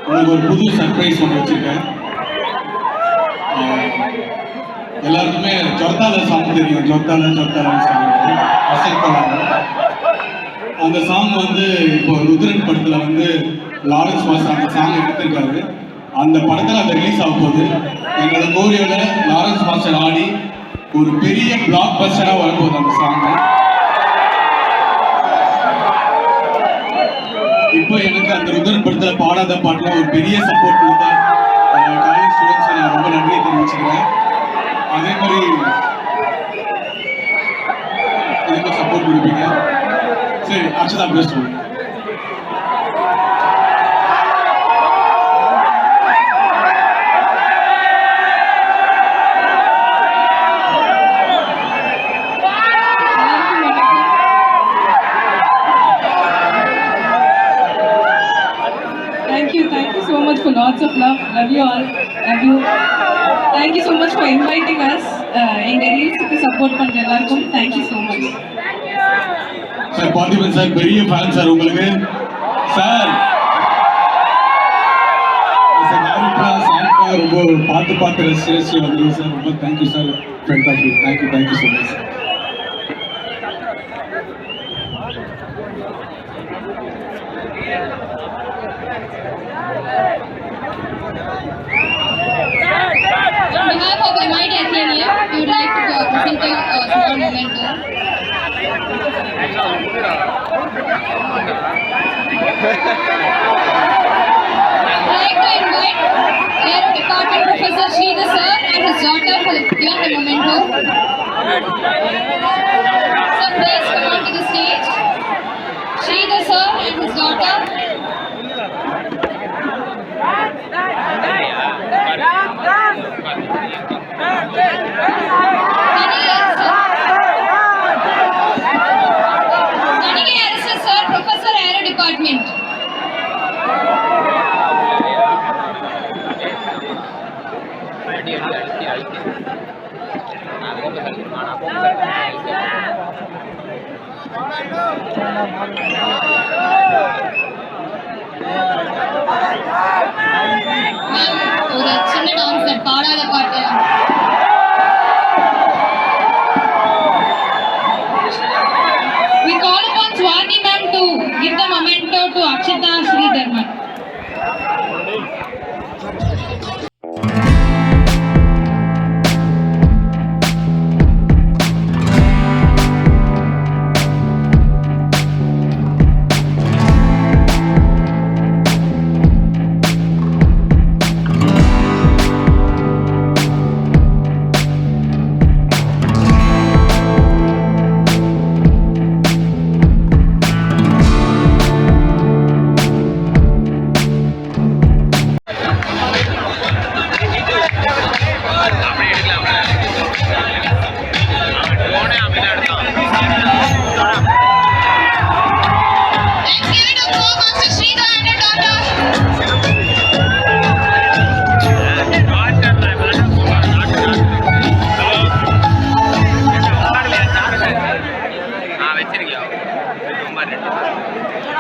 உங்களுக்கு ஒரு புது சர்ப்ரைஸ் ஒன்று வச்சிருக்கேன். எல்லாருக்குமே ஜொர்தால சாங் தெரியும். ஜொர்தால சாங் அசைக்கலாம். அந்த சாங் வந்து இப்போ ருத்ரன் படத்துல வந்து லாரன்ஸ் வாஸ் அந்த சாங் எடுத்திருக்காரு. அந்த படத்துல அந்த ரிலீஸ் ஆக போகுது. எங்களோட கோரியோட லாரன்ஸ் மாஸ்டர் ஆடி ஒரு பெரிய பிளாக் பஸ்டரா வரப்போகுது அந்த சாங். இப்போ எனக்கு அந்த ருத்ரன் படத்துல பாடாத பாட்டுல ஒரு பெரிய சப்போர்ட் கொடுத்த காலேஜ் ஸ்டூடெண்ட்ஸ் நான் ரொம்ப நன்றியை தெரிவிச்சுக்கிறேன். அதே மாதிரி எனக்கு சப்போர்ட் கொடுப்பீங்க. சரி, அக்ஷதா பேசுவோம். Thank you so much for lots of love. Love you all. Love you. Thank you so much for inviting us. எங்க ரீல்ஸுக்கு சப்போர்ட் பண்ற எல்லாருக்கும் thank you so much. Sir Parthiban sir பெரிய ஃபேன் சார் உங்களுக்கு. சார் ரொம்ப பார்த்து ரசிச்சு வந்துருங்க சார். ரொம்ப thank you sir. Fantastic. Thank you so much. On behalf of MIT Athenaeum, we would like to present a small memento. I'd like to invite Air Department Professor Sridhar sir and his daughter for the given the memento. Sir, please come on to the stage. Sridhar sir and his daughter. Sir, Professor Aero Department. ஒரு சின்ன dance பாடாத பாட்டு. We call upon Swati ma'am to give the memento to Akshita Sridhar ma'am.